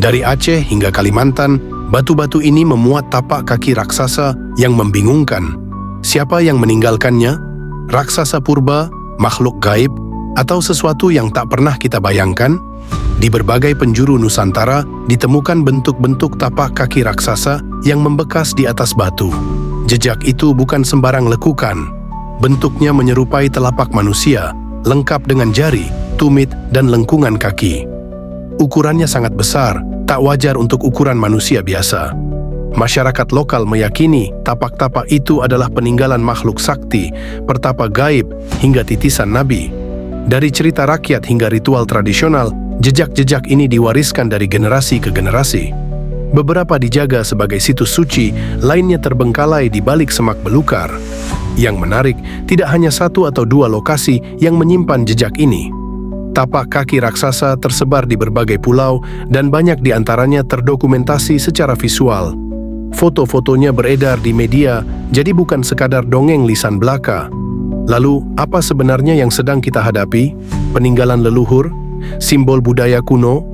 Dari Aceh hingga Kalimantan, batu-batu ini memuat tapak kaki raksasa yang membingungkan. Siapa yang meninggalkannya? Raksasa purba, makhluk gaib, atau sesuatu yang tak pernah kita bayangkan? Di berbagai penjuru Nusantara ditemukan bentuk-bentuk tapak kaki raksasa yang membekas di atas batu. Jejak itu bukan sembarang lekukan. Bentuknya menyerupai telapak manusia, lengkap dengan jari, tumit, dan lengkungan kaki. Ukurannya sangat besar, tak wajar untuk ukuran manusia biasa. Masyarakat lokal meyakini tapak-tapak itu adalah peninggalan makhluk sakti, pertapa gaib, hingga titisan nabi. Dari cerita rakyat hingga ritual tradisional, jejak-jejak ini diwariskan dari generasi ke generasi. Beberapa dijaga sebagai situs suci, lainnya terbengkalai di balik semak belukar. Yang menarik, tidak hanya satu atau dua lokasi yang menyimpan jejak ini. Tapak kaki raksasa tersebar di berbagai pulau dan banyak di antaranya terdokumentasi secara visual. Foto-fotonya beredar di media, jadi bukan sekadar dongeng lisan belaka. Lalu, apa sebenarnya yang sedang kita hadapi? Peninggalan leluhur? Simbol budaya kuno?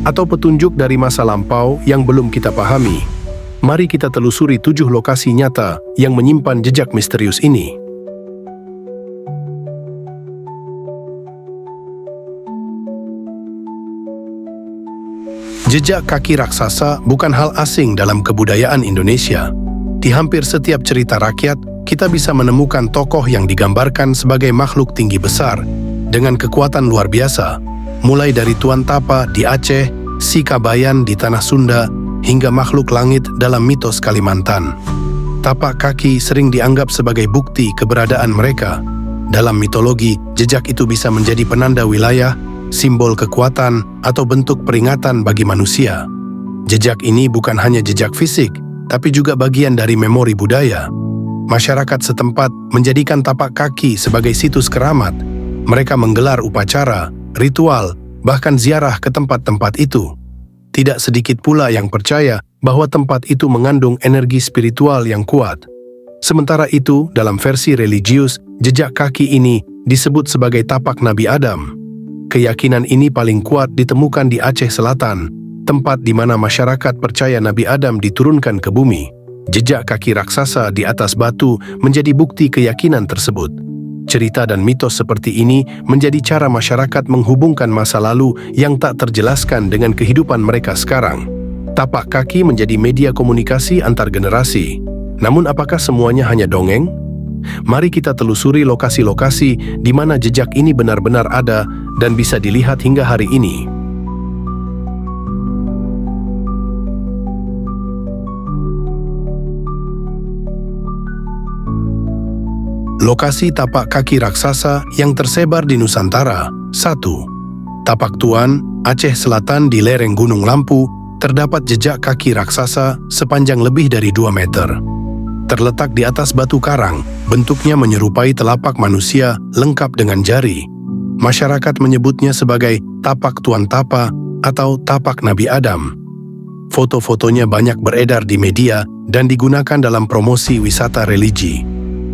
Atau petunjuk dari masa lampau yang belum kita pahami? Mari kita telusuri 7 lokasi nyata yang menyimpan jejak misterius ini. Jejak kaki raksasa bukan hal asing dalam kebudayaan Indonesia. Di hampir setiap cerita rakyat, kita bisa menemukan tokoh yang digambarkan sebagai makhluk tinggi besar dengan kekuatan luar biasa, mulai dari Tuan Tapa di Aceh, Si Kabayan di Tanah Sunda, hingga makhluk langit dalam mitos Kalimantan. Tapak kaki sering dianggap sebagai bukti keberadaan mereka. Dalam mitologi, jejak itu bisa menjadi penanda wilayah, simbol kekuatan, atau bentuk peringatan bagi manusia. Jejak ini bukan hanya jejak fisik, tapi juga bagian dari memori budaya. Masyarakat setempat menjadikan tapak kaki sebagai situs keramat. Mereka menggelar upacara, ritual, bahkan ziarah ke tempat-tempat itu. Tidak sedikit pula yang percaya bahwa tempat itu mengandung energi spiritual yang kuat. Sementara itu, dalam versi religius, jejak kaki ini disebut sebagai tapak Nabi Adam. Keyakinan ini paling kuat ditemukan di Aceh Selatan, tempat di mana masyarakat percaya Nabi Adam diturunkan ke bumi. Jejak kaki raksasa di atas batu menjadi bukti keyakinan tersebut. Cerita dan mitos seperti ini menjadi cara masyarakat menghubungkan masa lalu yang tak terjelaskan dengan kehidupan mereka sekarang. Tapak kaki menjadi media komunikasi antar generasi. Namun apakah semuanya hanya dongeng? Mari kita telusuri lokasi-lokasi di mana jejak ini benar-benar ada dan bisa dilihat hingga hari ini. Lokasi tapak kaki raksasa yang tersebar di Nusantara. 1. Tapak Tuan, Aceh Selatan di lereng Gunung Lampu, terdapat jejak kaki raksasa sepanjang lebih dari 2 meter. Terletak di atas batu karang, bentuknya menyerupai telapak manusia lengkap dengan jari. Masyarakat menyebutnya sebagai tapak Tuan Tapa atau tapak Nabi Adam. Foto-fotonya banyak beredar di media dan digunakan dalam promosi wisata religi.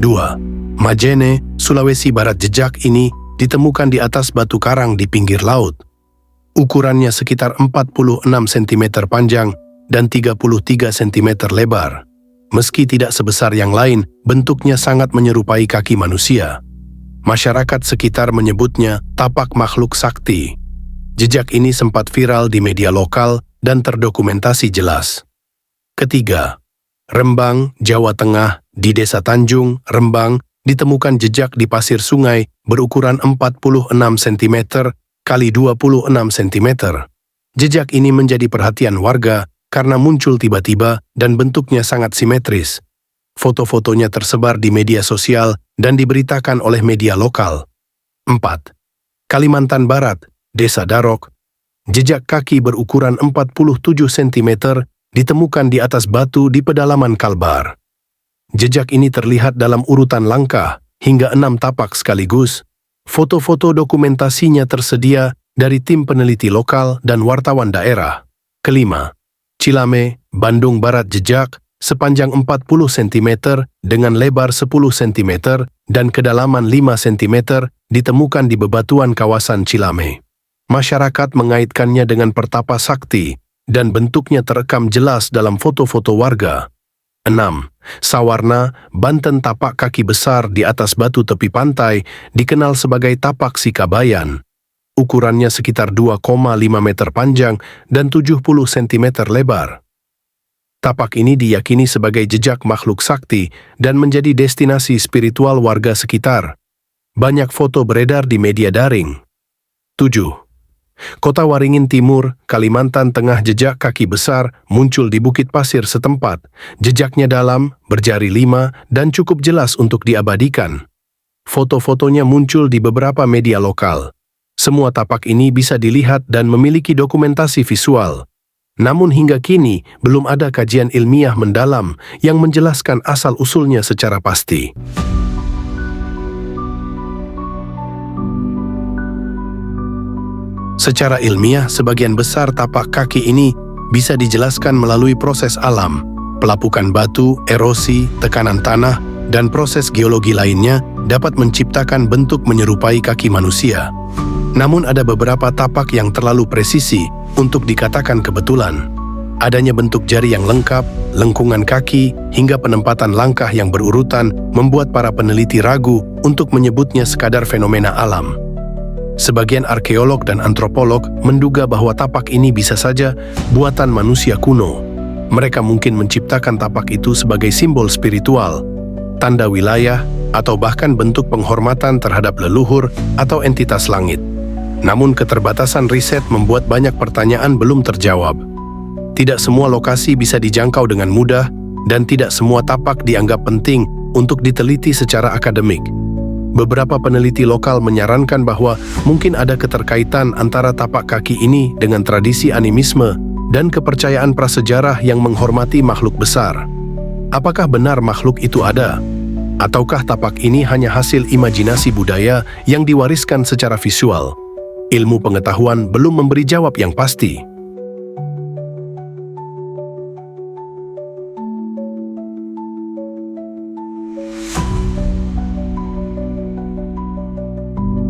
2. Majene, Sulawesi Barat. Jejak ini ditemukan di atas batu karang di pinggir laut. Ukurannya sekitar 46 cm panjang dan 33 cm lebar. Meski tidak sebesar yang lain, bentuknya sangat menyerupai kaki manusia. Masyarakat sekitar menyebutnya tapak makhluk sakti. Jejak ini sempat viral di media lokal dan terdokumentasi jelas. Ketiga, Rembang, Jawa Tengah, di Desa Tanjung, Rembang, ditemukan jejak di pasir sungai berukuran 46 cm kali 26 cm. Jejak ini menjadi perhatian warga karena muncul tiba-tiba dan bentuknya sangat simetris. Foto-fotonya tersebar di media sosial dan diberitakan oleh media lokal. 4. Kalimantan Barat, Desa Darok. Jejak kaki berukuran 47 cm ditemukan di atas batu di pedalaman Kalbar. Jejak ini terlihat dalam urutan langkah hingga 6 tapak sekaligus. Foto-foto dokumentasinya tersedia dari tim peneliti lokal dan wartawan daerah. Kelima, Cilame, Bandung Barat. Jejak sepanjang 40 cm dengan lebar 10 cm dan kedalaman 5 cm ditemukan di bebatuan kawasan Cilame. Masyarakat mengaitkannya dengan pertapa sakti dan bentuknya terekam jelas dalam foto-foto warga. 6. Sawarna, Banten. Tapak kaki besar di atas batu tepi pantai dikenal sebagai tapak Sikabayan. Ukurannya sekitar 2,5 meter panjang dan 70 cm lebar. Tapak ini diyakini sebagai jejak makhluk sakti dan menjadi destinasi spiritual warga sekitar. Banyak foto beredar di media daring. 7. Kota Waringin Timur, Kalimantan Tengah. Jejak kaki besar muncul di bukit pasir setempat. Jejaknya dalam, berjari 5, dan cukup jelas untuk diabadikan. Foto-fotonya muncul di beberapa media lokal. Semua tapak ini bisa dilihat dan memiliki dokumentasi visual. Namun hingga kini, belum ada kajian ilmiah mendalam yang menjelaskan asal-usulnya secara pasti. Secara ilmiah, sebagian besar tapak kaki ini bisa dijelaskan melalui proses alam, pelapukan batu, erosi, tekanan tanah, dan proses geologi lainnya dapat menciptakan bentuk menyerupai kaki manusia. Namun ada beberapa tapak yang terlalu presisi untuk dikatakan kebetulan. Adanya bentuk jari yang lengkap, lengkungan kaki, hingga penempatan langkah yang berurutan membuat para peneliti ragu untuk menyebutnya sekadar fenomena alam. Sebagian arkeolog dan antropolog menduga bahwa tapak ini bisa saja buatan manusia kuno. Mereka mungkin menciptakan tapak itu sebagai simbol spiritual, tanda wilayah, atau bahkan bentuk penghormatan terhadap leluhur atau entitas langit. Namun keterbatasan riset membuat banyak pertanyaan belum terjawab. Tidak semua lokasi bisa dijangkau dengan mudah, dan tidak semua tapak dianggap penting untuk diteliti secara akademik. Beberapa peneliti lokal menyarankan bahwa mungkin ada keterkaitan antara tapak kaki ini dengan tradisi animisme dan kepercayaan prasejarah yang menghormati makhluk besar. Apakah benar makhluk itu ada? Ataukah tapak ini hanya hasil imajinasi budaya yang diwariskan secara visual? Ilmu pengetahuan belum memberi jawab yang pasti.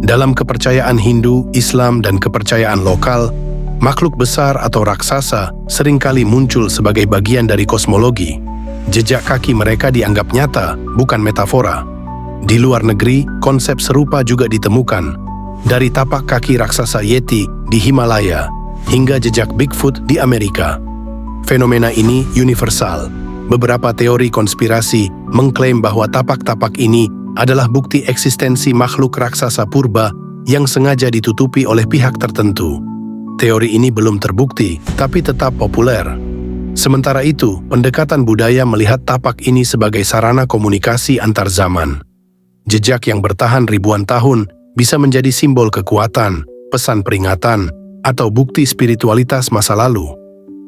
Dalam kepercayaan Hindu, Islam, dan kepercayaan lokal, makhluk besar atau raksasa seringkali muncul sebagai bagian dari kosmologi. Jejak kaki mereka dianggap nyata, bukan metafora. Di luar negeri, konsep serupa juga ditemukan. Dari tapak kaki raksasa Yeti di Himalaya, hingga jejak Bigfoot di Amerika. Fenomena ini universal. Beberapa teori konspirasi mengklaim bahwa tapak-tapak ini adalah bukti eksistensi makhluk raksasa purba yang sengaja ditutupi oleh pihak tertentu. Teori ini belum terbukti, tapi tetap populer. Sementara itu, pendekatan budaya melihat tapak ini sebagai sarana komunikasi antar zaman. Jejak yang bertahan ribuan tahun bisa menjadi simbol kekuatan, pesan peringatan, atau bukti spiritualitas masa lalu.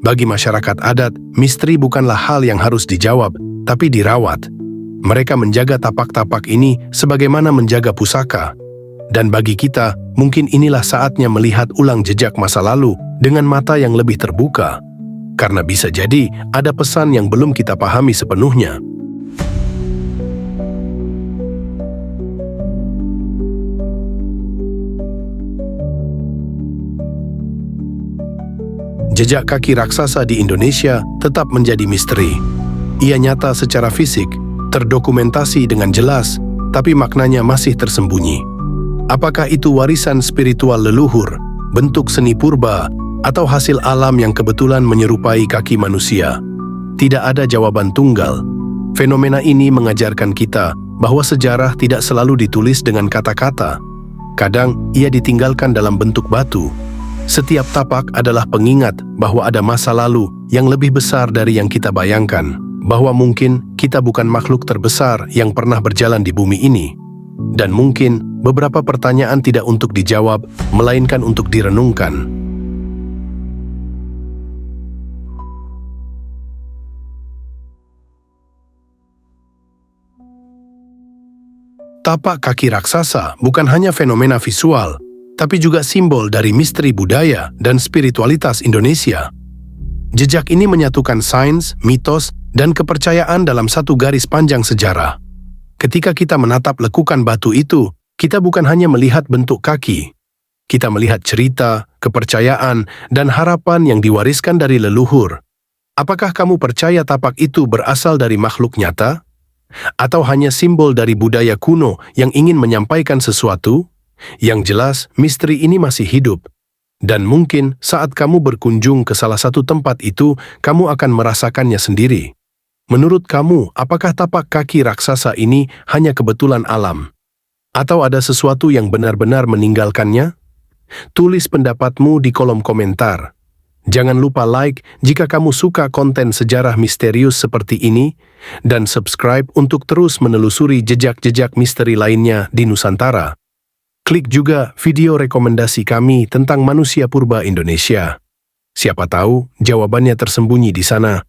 Bagi masyarakat adat, misteri bukanlah hal yang harus dijawab, tapi dirawat. Mereka menjaga tapak-tapak ini sebagaimana menjaga pusaka. Dan bagi kita, mungkin inilah saatnya melihat ulang jejak masa lalu dengan mata yang lebih terbuka. Karena bisa jadi ada pesan yang belum kita pahami sepenuhnya. Jejak kaki raksasa di Indonesia tetap menjadi misteri. Ia nyata secara fisik, terdokumentasi dengan jelas, tapi maknanya masih tersembunyi. Apakah itu warisan spiritual leluhur, bentuk seni purba, atau hasil alam yang kebetulan menyerupai kaki manusia? Tidak ada jawaban tunggal. Fenomena ini mengajarkan kita bahwa sejarah tidak selalu ditulis dengan kata-kata. Kadang ia ditinggalkan dalam bentuk batu. Setiap tapak adalah pengingat bahwa ada masa lalu yang lebih besar dari yang kita bayangkan. Bahwa mungkin kita bukan makhluk terbesar yang pernah berjalan di bumi ini. Dan mungkin beberapa pertanyaan tidak untuk dijawab, melainkan untuk direnungkan. Tapak kaki raksasa bukan hanya fenomena visual, tapi juga simbol dari misteri budaya dan spiritualitas Indonesia. Jejak ini menyatukan sains, mitos, dan kepercayaan dalam satu garis panjang sejarah. Ketika kita menatap lekukan batu itu, kita bukan hanya melihat bentuk kaki. Kita melihat cerita, kepercayaan, dan harapan yang diwariskan dari leluhur. Apakah kamu percaya tapak itu berasal dari makhluk nyata? Atau hanya simbol dari budaya kuno yang ingin menyampaikan sesuatu? Yang jelas, misteri ini masih hidup. Dan mungkin saat kamu berkunjung ke salah satu tempat itu, kamu akan merasakannya sendiri. Menurut kamu, apakah tapak kaki raksasa ini hanya kebetulan alam? Atau ada sesuatu yang benar-benar meninggalkannya? Tulis pendapatmu di kolom komentar. Jangan lupa like jika kamu suka konten sejarah misterius seperti ini, dan subscribe untuk terus menelusuri jejak-jejak misteri lainnya di Nusantara. Klik juga video rekomendasi kami tentang manusia purba Indonesia. Siapa tahu jawabannya tersembunyi di sana.